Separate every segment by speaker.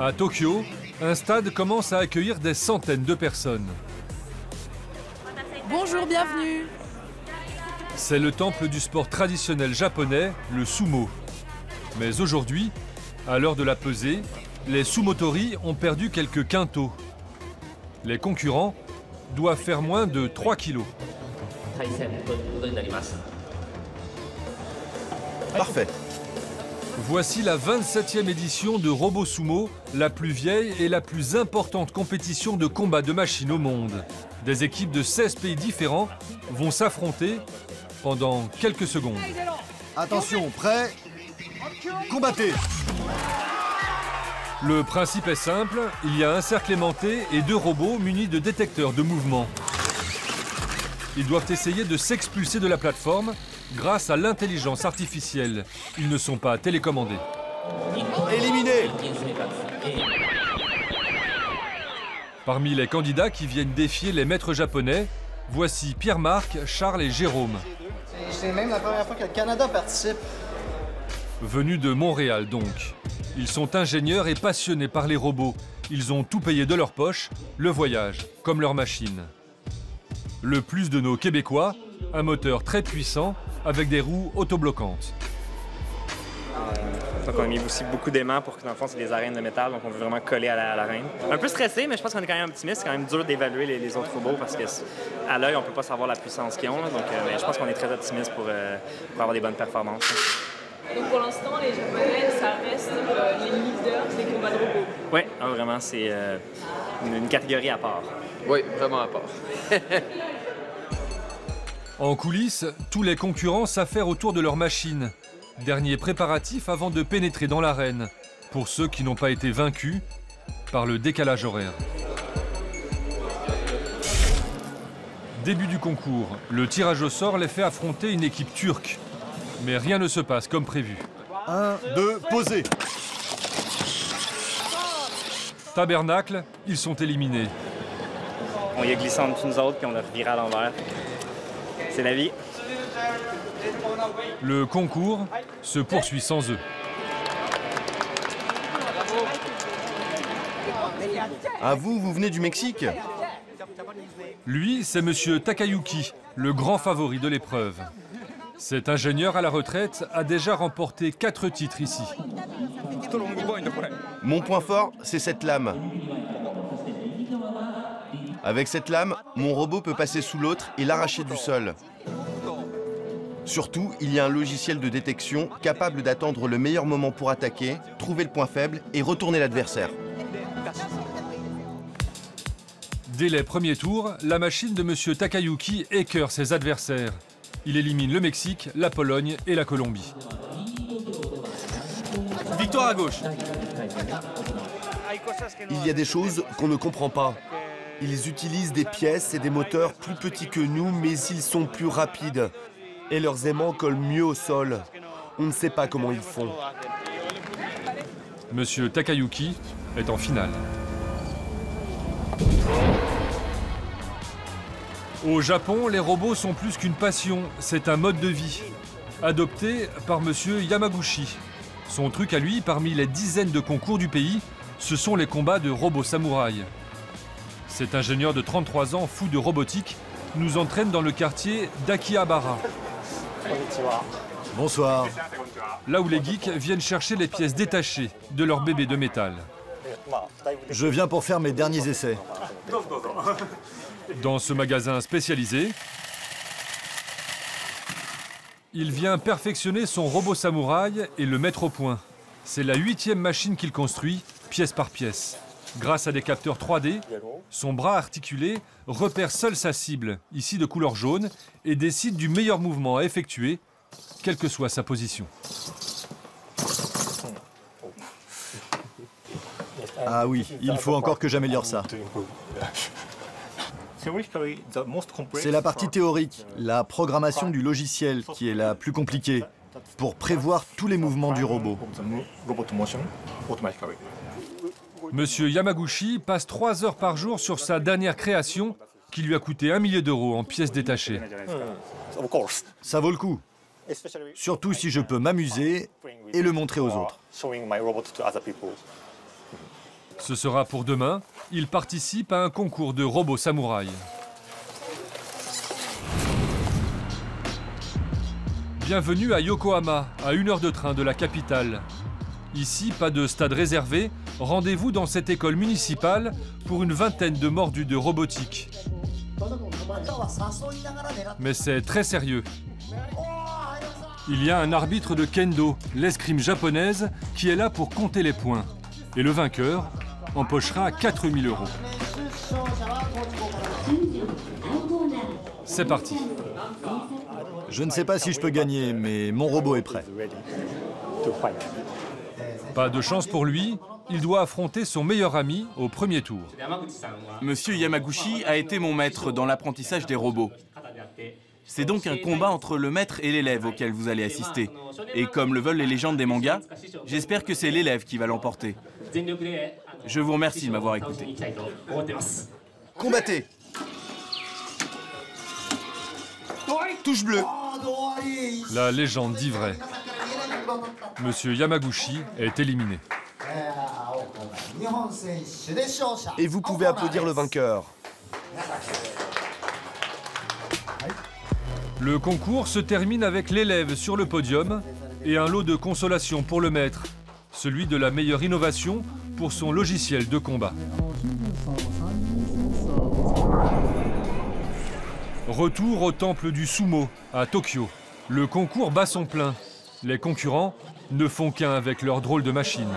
Speaker 1: À Tokyo, un stade commence à accueillir des centaines de personnes.
Speaker 2: Bonjour, bienvenue.
Speaker 1: C'est le temple du sport traditionnel japonais, le sumo. Mais aujourd'hui, à l'heure de la pesée, les sumotori ont perdu quelques quintaux. Les concurrents doivent faire moins de 3 kilos.
Speaker 3: Parfait.
Speaker 1: Voici la 27e édition de Robo Sumo, la plus vieille et la plus importante compétition de combat de machines au monde. Des équipes de 16 pays différents vont s'affronter pendant quelques secondes.
Speaker 3: Attention, prêt, combattez.
Speaker 1: Le principe est simple, il y a un cercle aimanté et 2 robots munis de détecteurs de mouvement. Ils doivent essayer de s'expulser de la plateforme grâce à l'intelligence artificielle. Ils ne sont pas télécommandés.
Speaker 3: Éliminé.
Speaker 1: Parmi les candidats qui viennent défier les maîtres japonais, voici Pierre-Marc, Charles et Jérôme.
Speaker 4: C'est même la première fois que le Canada participe.
Speaker 1: Venus de Montréal donc. Ils sont ingénieurs et passionnés par les robots. Ils ont tout payé de leur poche, le voyage, comme leur machine. Le plus de nos Québécois, un moteur très puissant avec des roues autobloquantes.
Speaker 5: Donc on a mis aussi beaucoup d'aimants pour que dans le fond c'est des arènes de métal, donc on veut vraiment coller à l'arène. Un peu stressé, mais je pense qu'on est quand même optimiste. C'est quand même dur d'évaluer les autres robots parce qu'à l'œil on peut pas savoir la puissance qu'ils ont. Là, donc mais je pense qu'on est très optimiste pour avoir des bonnes performances.
Speaker 6: Donc pour l'instant, les Japonais, ça reste les leaders des combats de robots.
Speaker 5: Oui, vraiment, c'est une catégorie à part.
Speaker 7: Oui, vraiment à part.
Speaker 1: En coulisses, tous les concurrents s'affairent autour de leur machine. Dernier préparatif avant de pénétrer dans l'arène, pour ceux qui n'ont pas été vaincus par le décalage horaire. Début du concours, le tirage au sort les fait affronter une équipe turque. Mais rien ne se passe comme prévu.
Speaker 3: 1, 2, posez.
Speaker 1: Tabernacle, ils sont éliminés.
Speaker 5: On y a glissé en dessous de nous autres puis on a reviré à l'envers. C'est la vie.
Speaker 1: Le concours se poursuit sans eux.
Speaker 3: Ah vous venez du Mexique?
Speaker 1: Lui, c'est Monsieur Takayuki, le grand favori de l'épreuve. Cet ingénieur à la retraite a déjà remporté 4 titres ici.
Speaker 3: Mon point fort, c'est cette lame. Avec cette lame, mon robot peut passer sous l'autre et l'arracher du sol. Surtout, il y a un logiciel de détection capable d'attendre le meilleur moment pour attaquer, trouver le point faible et retourner l'adversaire.
Speaker 1: Dès les premiers tours, la machine de Monsieur Takayuki écœure ses adversaires. Il élimine le Mexique, la Pologne et la Colombie.
Speaker 3: Victoire à gauche. Il y a des choses qu'on ne comprend pas. Ils utilisent des pièces et des moteurs plus petits que nous, mais ils sont plus rapides. Et leurs aimants collent mieux au sol. On ne sait pas comment ils font.
Speaker 1: Monsieur Takayuki est en finale. Au Japon, les robots sont plus qu'une passion, c'est un mode de vie. Adopté par Monsieur Yamaguchi. Son truc à lui, parmi les dizaines de concours du pays, ce sont les combats de robots samouraïs. Cet ingénieur de 33 ans, fou de robotique, nous entraîne dans le quartier d'Akihabara.
Speaker 3: Bonsoir.
Speaker 1: Là où les geeks viennent chercher les pièces détachées de leur bébé de métal.
Speaker 3: Je viens pour faire mes derniers essais.
Speaker 1: Dans ce magasin spécialisé, il vient perfectionner son robot samouraï et le mettre au point. C'est la 8e machine qu'il construit, pièce par pièce. Grâce à des capteurs 3D, son bras articulé repère seul sa cible, ici de couleur jaune, et décide du meilleur mouvement à effectuer, quelle que soit sa position.
Speaker 3: Ah oui, il faut encore que j'améliore ça. C'est la partie théorique, la programmation du logiciel qui est la plus compliquée, pour prévoir tous les mouvements du robot.
Speaker 1: Monsieur Yamaguchi passe 3 heures par jour sur sa dernière création, qui lui a coûté 1 million d'euros en pièces détachées.
Speaker 3: Ça vaut le coup, surtout si je peux m'amuser et le montrer aux autres.
Speaker 1: Ce sera pour demain. Il participe à un concours de robots samouraïs. Bienvenue à Yokohama, à 1 heure de train de la capitale. Ici, pas de stade réservé. Rendez-vous dans cette école municipale pour une vingtaine de mordus de robotique. Mais c'est très sérieux. Il y a un arbitre de kendo, l'escrime japonaise, qui est là pour compter les points. Et le vainqueur empochera 4 000 €. C'est parti.
Speaker 2: Je ne sais pas si je peux gagner, mais mon robot est prêt.
Speaker 1: Pas de chance pour lui, il doit affronter son meilleur ami au premier tour.
Speaker 7: Monsieur Yamaguchi a été mon maître dans l'apprentissage des robots. C'est donc un combat entre le maître et l'élève auquel vous allez assister. Et comme le veulent les légendes des mangas, j'espère que c'est l'élève qui va l'emporter. Je vous remercie de m'avoir écouté.
Speaker 3: Combattez! Touche bleue!
Speaker 1: La légende dit vrai. Monsieur Yamaguchi est éliminé.
Speaker 3: Et vous pouvez applaudir le vainqueur.
Speaker 1: Le concours se termine avec l'élève sur le podium et un lot de consolation pour le maître, celui de la meilleure innovation pour son logiciel de combat. Retour au temple du sumo, à Tokyo. Le concours bat son plein. Les concurrents ne font qu'un avec leur drôle de machine.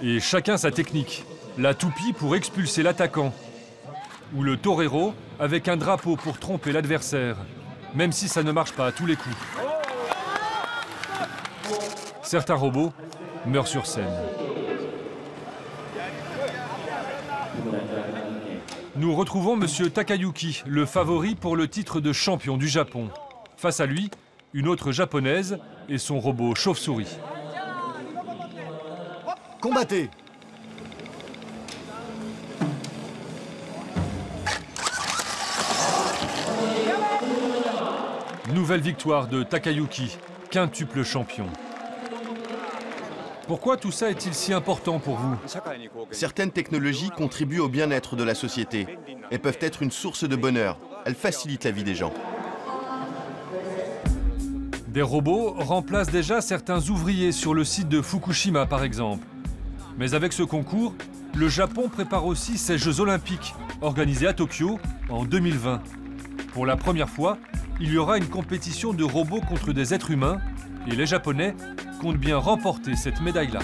Speaker 1: Et chacun sa technique. La toupie pour expulser l'attaquant. Ou le torero avec un drapeau pour tromper l'adversaire, même si ça ne marche pas à tous les coups. Certains robots meurent sur scène. Nous retrouvons Monsieur Takayuki, le favori pour le titre de champion du Japon. Face à lui, une autre japonaise et son robot chauve-souris.
Speaker 2: Combattez!
Speaker 1: Nouvelle victoire de Takayuki, quintuple champion. Pourquoi tout ça est-il si important pour vous?
Speaker 3: Certaines technologies contribuent au bien-être de la société et peuvent être une source de bonheur. Elles facilitent la vie des gens.
Speaker 1: Des robots remplacent déjà certains ouvriers sur le site de Fukushima, par exemple. Mais avec ce concours, le Japon prépare aussi ses Jeux Olympiques, organisés à Tokyo en 2020. Pour la première fois, il y aura une compétition de robots contre des êtres humains et les Japonais comptent bien remporter cette médaille-là.